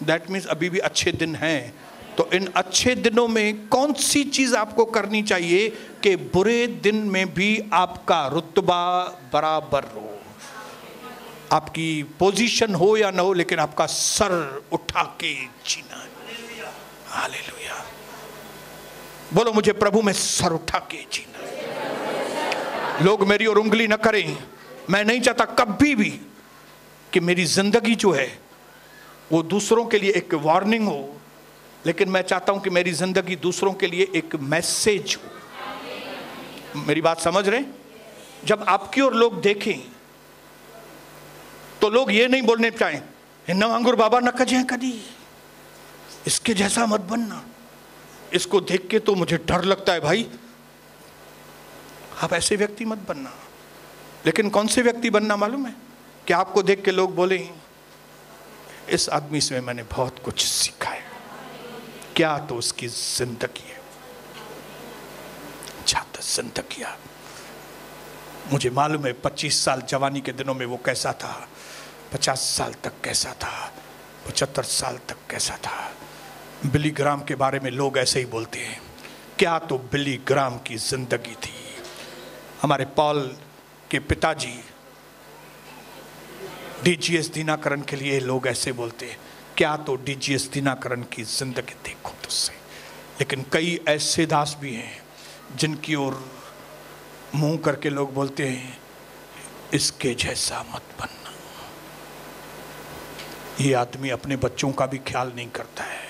दैट मीन्स अभी भी अच्छे दिन हैं। तो इन अच्छे दिनों में कौन सी चीज आपको करनी चाहिए कि बुरे दिन में भी आपका रुतबा बराबर हो, आपकी पोजीशन हो या ना हो, लेकिन आपका सर उठा के जीना है। हालेलुया। बोलो मुझे प्रभु में सर उठा के जीना है। लोग मेरी ओर उंगली न करें। मैं नहीं चाहता कभी भी कि मेरी जिंदगी जो है वो दूसरों के लिए एक वार्निंग हो, लेकिन मैं चाहता हूं कि मेरी जिंदगी दूसरों के लिए एक मैसेज हो। मेरी बात समझ रहे? जब आपकी ओर लोग देखें तो लोग ये नहीं बोलने चाहें हिन वांगुर बाबा न कजें कदी, इसके जैसा मत बनना। इसको देख के तो मुझे डर लगता है भाई, आप ऐसे व्यक्ति मत बनना। लेकिन कौन से व्यक्ति बनना मालूम है? कि आपको देख के लोग बोले इस आदमी से मैंने बहुत कुछ सीखा है। क्या तो उसकी जिंदगी है, छात्र जिंदगी। मुझे मालूम है 25 साल जवानी के दिनों में वो कैसा था, 50 साल तक कैसा था, 75 साल तक कैसा था। बिली ग्राम के बारे में लोग ऐसे ही बोलते हैं, क्या तो बिली ग्राम की जिंदगी थी। हमारे पॉल के पिताजी डीजीएस दीनाकरण के लिए लोग ऐसे बोलते हैं, क्या तो डीजीएस दीनाकरण की जिंदगी देखो तुझसे। लेकिन कई ऐसे दास भी हैं जिनकी ओर मुंह करके लोग बोलते हैं इसके जैसा मत बनना। ये आदमी अपने बच्चों का भी ख्याल नहीं करता है।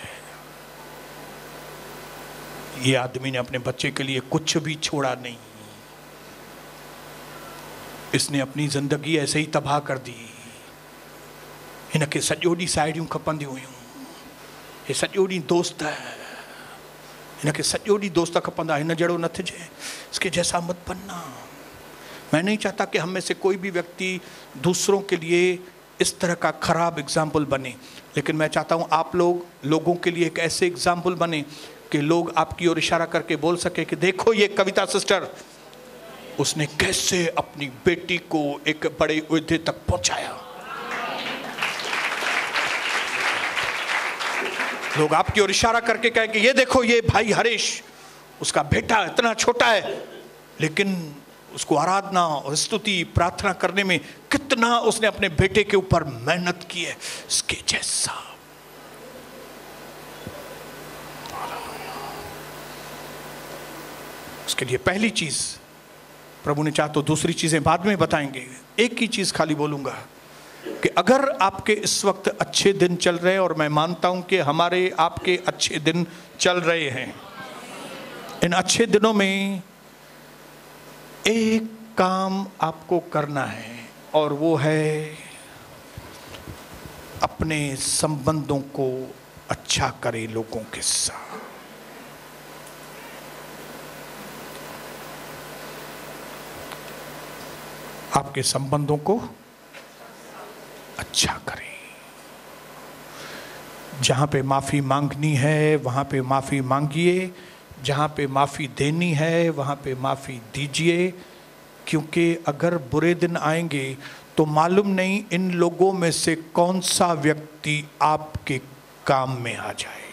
ये आदमी ने अपने बच्चे के लिए कुछ भी छोड़ा नहीं। इसने अपनी जिंदगी ऐसे ही तबाह कर दी। इनके सॼो ॾींहुं साहेड़ियूं खपंदियूं हुयूं, ये सॼो ॾींहुं दोस्त, इनके सॼो ॾींहुं दोस्त खपंदा। हिन जहिड़ो न थिजे, इसके जैसा मत बनना। मैं नहीं चाहता कि हम में से कोई भी व्यक्ति दूसरों के लिए इस तरह का खराब एग्जाम्पल बने, लेकिन मैं चाहता हूँ आप लोगों के लिए एक ऐसे एग्जाम्पल बने कि लोग आपकी ओर इशारा करके बोल सके कि देखो ये कविता सिस्टर, उसने कैसे अपनी बेटी को एक बड़े ओहदे तक पहुंचाया। लोग आपकी ओर इशारा करके कहे कि ये देखो ये भाई हरीश, उसका बेटा इतना छोटा है लेकिन उसको आराधना और स्तुति प्रार्थना करने में कितना उसने अपने बेटे के ऊपर मेहनत की है, इसके जैसा। उसके लिए पहली चीज प्रभु ने चाहा तो दूसरी चीजें बाद में बताएंगे। एक ही चीज खाली बोलूंगा कि अगर आपके इस वक्त अच्छे दिन चल रहे हैं, और मैं मानता हूं कि हमारे आपके अच्छे दिन चल रहे हैं, इन अच्छे दिनों में एक काम आपको करना है और वो है अपने संबंधों को अच्छा करे लोगों के साथ। आपके संबंधों को अच्छा करें। जहां पे माफी मांगनी है वहां पे माफी मांगिए, जहां पे माफी देनी है वहां पे माफी दीजिए, क्योंकि अगर बुरे दिन आएंगे तो मालूम नहीं इन लोगों में से कौन सा व्यक्ति आपके काम में आ जाए।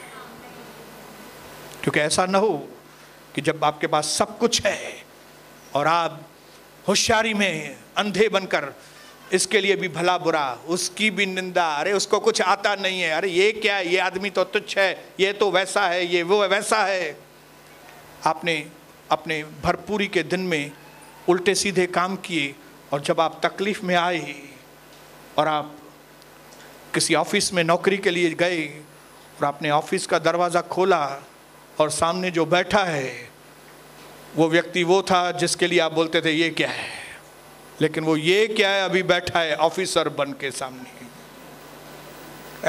क्योंकि ऐसा ना हो कि जब आपके पास सब कुछ है और आप होशियारी में अंधे बनकर इसके लिए भी भला बुरा, उसकी भी निंदा, अरे उसको कुछ आता नहीं है, अरे ये क्या है, ये आदमी तो तुच्छ है, ये तो वैसा है, ये वो वैसा है। आपने अपने भरपूरी के दिन में उल्टे सीधे काम किए, और जब आप तकलीफ में आए और आप किसी ऑफिस में नौकरी के लिए गए और आपने ऑफिस का दरवाज़ा खोला और सामने जो बैठा है वो व्यक्ति वो था जिसके लिए आप बोलते थे ये क्या है, लेकिन वो ये क्या है अभी बैठा है ऑफिसर बन के सामने।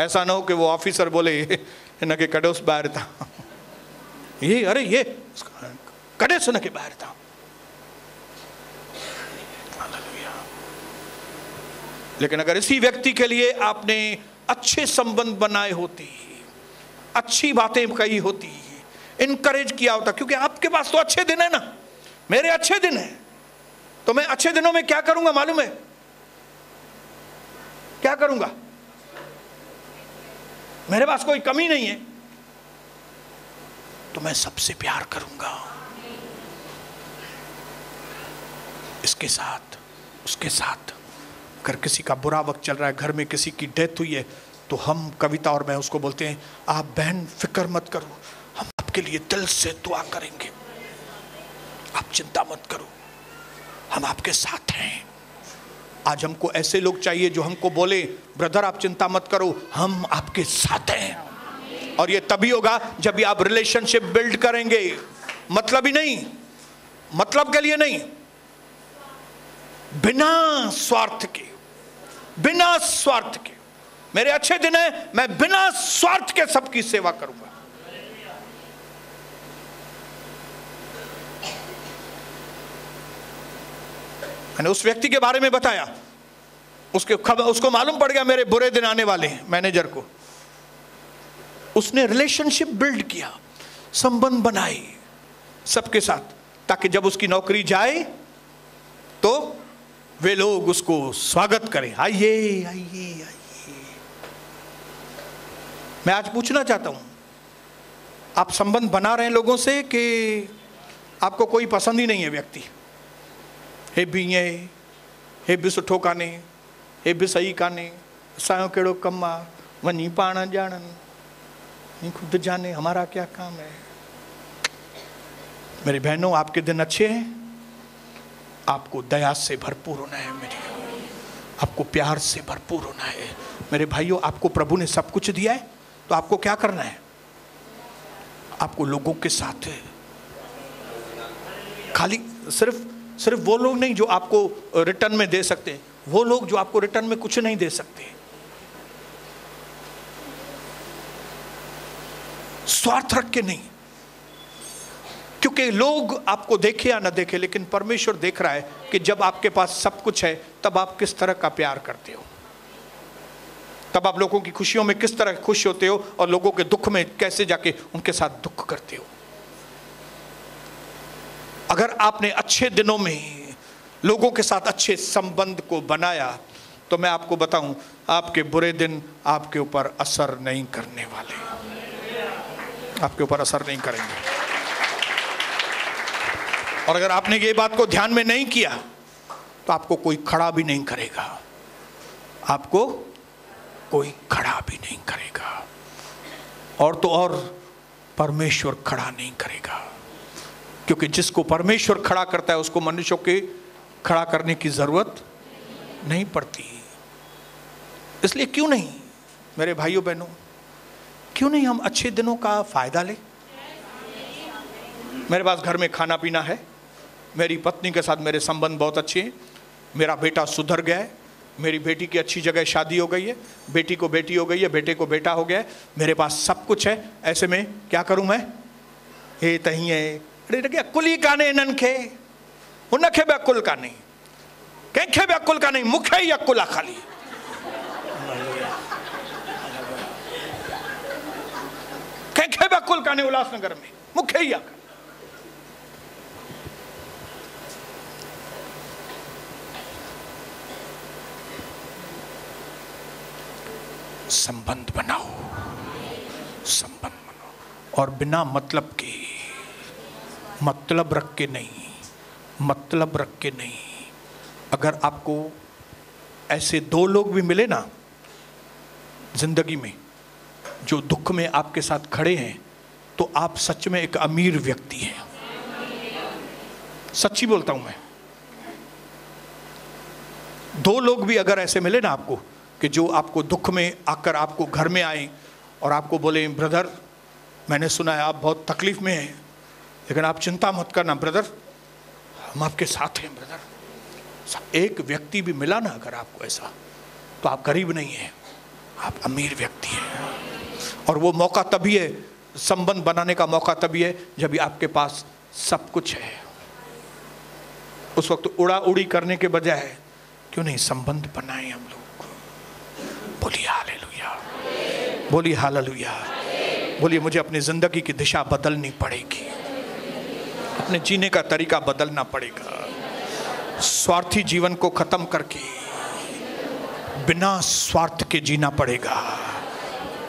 ऐसा ना हो कि वो ऑफिसर बोले न के कड़ोस बाहर था, ये अरे ये कड़े सुन के बाहर था। लेकिन अगर इसी व्यक्ति के लिए आपने अच्छे संबंध बनाए होती, अच्छी बातें कही होती, इनकरेज किया होता, क्योंकि आपके पास तो अच्छे दिन है ना, मेरे अच्छे दिन हैं, तो मैं अच्छे दिनों में क्या करूंगा मालूम है? क्या करूंगा? मेरे पास कोई कमी नहीं है, तो मैं सबसे प्यार करूंगा। इसके साथ, उसके साथ। अगर किसी का बुरा वक्त चल रहा है, घर में किसी की डेथ हुई है, तो हम, कविता और मैं उसको बोलते हैं, आप बहन फिक्र मत करो, हम आपके लिए दिल से दुआ करेंगे, आप चिंता मत करो, हम आपके साथ हैं। आज हमको ऐसे लोग चाहिए जो हमको बोले, ब्रदर आप चिंता मत करो, हम आपके साथ हैं। और ये तभी होगा जब आप रिलेशनशिप बिल्ड करेंगे। मतलब ही नहीं, मतलब के लिए नहीं, बिना स्वार्थ के, बिना स्वार्थ के। मेरे अच्छे दिन है, मैं बिना स्वार्थ के सबकी सेवा करूंगा। मैंने उस व्यक्ति के बारे में बताया, उसको मालूम पड़ गया मेरे बुरे दिन आने वाले हैं, मैनेजर को। उसने रिलेशनशिप बिल्ड किया, संबंध बनाए सबके साथ, ताकि जब उसकी नौकरी जाए तो वे लोग उसको स्वागत करें, आइए आइए आइए। मैं आज पूछना चाहता हूं, आप संबंध बना रहे हैं लोगों से कि आपको कोई पसंद ही नहीं है व्यक्ति? हे भी ये, हे भी सुठो काने, हे भी सही काने, असांजो कहिड़ो कमु आहे, वञी पाण ॼाणनि, खुद जाने हमारा क्या काम है। मेरी बहनों, आपके दिन अच्छे हैं, आपको दया से भरपूर होना है, मेरी आपको प्यार से भरपूर होना है। मेरे भाइयों, आपको प्रभु ने सब कुछ दिया है, तो आपको क्या करना है? आपको लोगों के साथ खाली सिर्फ वो लोग नहीं जो आपको रिटर्न में दे सकते हैं, वो लोग जो आपको रिटर्न में कुछ नहीं दे सकते। स्वार्थ रख के नहीं, क्योंकि लोग आपको देखे या ना देखे, लेकिन परमेश्वर देख रहा है कि जब आपके पास सब कुछ है तब आप किस तरह का प्यार करते हो, तब आप लोगों की खुशियों में किस तरह खुश होते हो और लोगों के दुख में कैसे जाके उनके साथ दुख करते हो। अगर आपने अच्छे दिनों में लोगों के साथ अच्छे संबंध को बनाया, तो मैं आपको बताऊं, आपके बुरे दिन आपके ऊपर असर नहीं करने वाले, आपके ऊपर असर नहीं करेंगे। और अगर आपने ये बात को ध्यान में नहीं किया, तो आपको कोई खड़ा भी नहीं करेगा, आपको कोई खड़ा भी नहीं करेगा, और तो और परमेश्वर खड़ा नहीं करेगा। क्योंकि जिसको परमेश्वर खड़ा करता है उसको मनुष्यों के खड़ा करने की जरूरत नहीं पड़ती। इसलिए क्यों नहीं मेरे भाइयों बहनों, क्यों नहीं हम अच्छे दिनों का फायदा लें? मेरे पास घर में खाना पीना है, मेरी पत्नी के साथ मेरे संबंध बहुत अच्छे हैं, मेरा बेटा सुधर गया है, मेरी बेटी की अच्छी जगह शादी हो गई है, बेटी को बेटी हो गई है, बेटे को बेटा हो गया है, मेरे पास सब कुछ है। ऐसे में क्या करूं मैं? हे तही है, अरे अकुल ही काने इन्हनि खे, उनखे भी अकुल काने, कंहिंखे बि अकुल काने, मूंखे ई अकुल आहे खाली। कंहिंखे बि अकुल काने उल्हासनगर में, मूंखे ई आहे। संबंध बनाओ, संबंध बनाओ, और बिना मतलब के, मतलब रख के नहीं, मतलब रख के नहीं। अगर आपको ऐसे दो लोग भी मिले ना जिंदगी में जो दुख में आपके साथ खड़े हैं, तो आप सच में एक अमीर व्यक्ति हैं। सच्ची बोलता हूं मैं। दो लोग भी अगर ऐसे मिले ना आपको कि जो आपको दुख में आकर आपको घर में आए और आपको बोले, ब्रदर मैंने सुना है आप बहुत तकलीफ में हैं, लेकिन आप चिंता मत करना ब्रदर, हम आपके साथ हैं ब्रदर। एक व्यक्ति भी मिला ना अगर आपको ऐसा, तो आप गरीब नहीं हैं, आप अमीर व्यक्ति हैं। और वो मौका तभी है, संबंध बनाने का मौका तभी है जब आपके पास सब कुछ है। उस वक्त उड़ा उड़ी करने के बजाय क्यों नहीं संबंध बनाए हम लोग। बोलिए हालेलुया, बोलिए हालेलुया, बोलिए मुझे अपनी जिंदगी की दिशा बदलनी पड़ेगी। अपने जीने का तरीका बदलना पड़ेगा। स्वार्थी जीवन को खत्म करके बिना स्वार्थ के जीना पड़ेगा,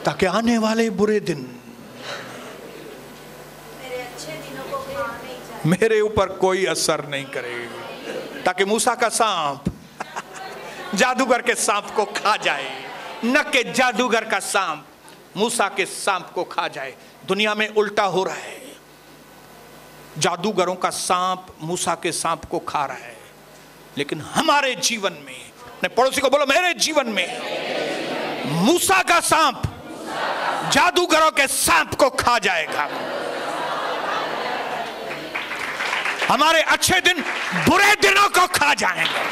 ताकि आने वाले बुरे दिन मेरे ऊपर कोई असर नहीं करे, ताकि मूसा का सांप जादूगर के सांप को खा जाए, न कि जादूगर का सांप मूसा के सांप को खा जाए। दुनिया में उल्टा हो रहा है, जादूगरों का सांप मूसा के सांप को खा रहा है, लेकिन हमारे जीवन में, अपने पड़ोसी को बोलो, मेरे जीवन में मूसा का सांप जादूगरों के सांप को खा जाएगा। हमारे अच्छे दिन बुरे दिनों को खा जाएंगे।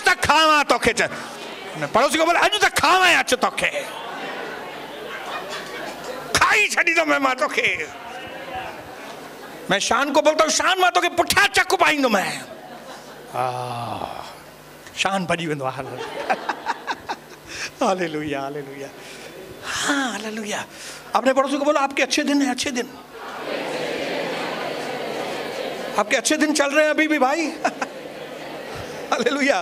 तक खावा तो खे, पड़ोसी को बोले अज तक खावा अच तो खे, खाई छड़ी तो मैं मां तो खे। मैं शान को बोलता हूँ, शान मां तो के पुठा चक पाईंदो मैं, शान भजी वेंदो। हालेलुया हालेलुया, हाँ हालेलुया। अपने पड़ोसी को बोलो आपके अच्छे दिन हैं, अच्छे दिन, आपके अच्छे दिन चल रहे हैं अभी भी भाई। हालेलुया।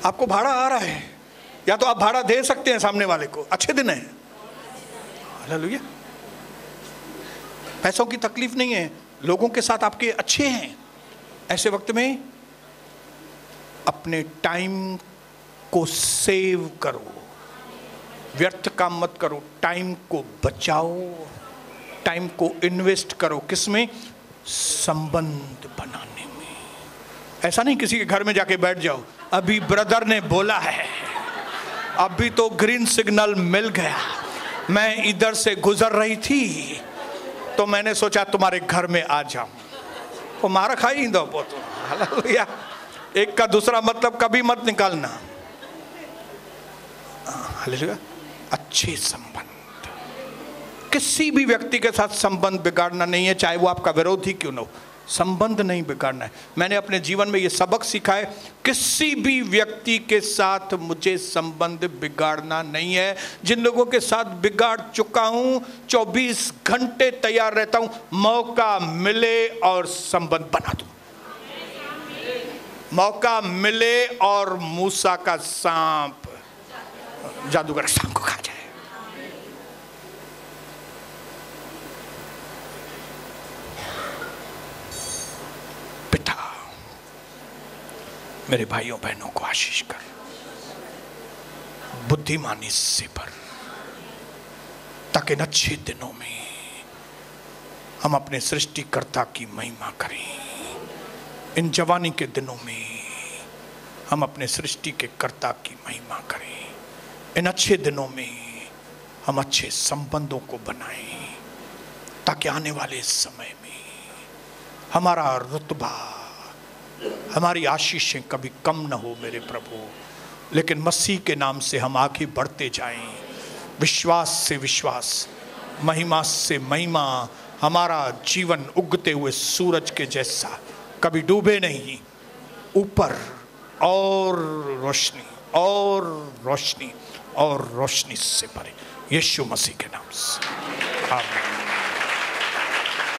आपको भाड़ा आ रहा है, या तो आप भाड़ा दे सकते हैं सामने वाले को, अच्छे दिन है। हालेलुया। पैसों की तकलीफ नहीं है, लोगों के साथ आपके अच्छे हैं। ऐसे वक्त में अपने टाइम को सेव करो, व्यर्थ काम मत करो, टाइम को बचाओ, टाइम को इन्वेस्ट करो। किसमें? संबंध बनाने में। ऐसा नहीं किसी के घर में जाके बैठ जाओ, अभी ब्रदर ने बोला है, अभी तो ग्रीन सिग्नल मिल गया, मैं इधर से गुजर रही थी तो मैंने सोचा तुम्हारे घर में आ जाऊं, वो मारा खाई दो वो तो। हालेलुया। एक का दूसरा मतलब कभी मत निकालना। हालेलुया। अच्छे संबंध, किसी भी व्यक्ति के साथ संबंध बिगाड़ना नहीं है, चाहे वो आपका विरोधी क्यों न हो, संबंध नहीं बिगाड़ना है। मैंने अपने जीवन में ये सबक सीखा है, किसी भी व्यक्ति के साथ मुझे संबंध बिगाड़ना नहीं है। जिन लोगों के साथ बिगाड़ चुका हूं, 24 घंटे तैयार रहता हूं, मौका मिले और संबंध बना दूं। मौका मिले और मूसा का सांप जादूगर सांप को खा जाए। पिता मेरे भाइयों बहनों को आशीष कर, बुद्धिमानी से भर, ताकि इन अच्छे दिनों में हम अपने सृष्टिकर्ता की महिमा करें। इन जवानी के दिनों में हम अपने सृष्टि के कर्ता की महिमा करें। इन अच्छे दिनों में हम अच्छे संबंधों को बनाएं, ताकि आने वाले समय में हमारा रुतबा, हमारी आशीषें कभी कम न हो मेरे प्रभु, लेकिन मसीह के नाम से हम आगे बढ़ते जाएं, विश्वास से विश्वास, महिमा से महिमा। हमारा जीवन उगते हुए सूरज के जैसा कभी डूबे नहीं, ऊपर और रोशनी और रोशनी और रोशनी से भरे, यीशु मसीह के नाम से आमीन।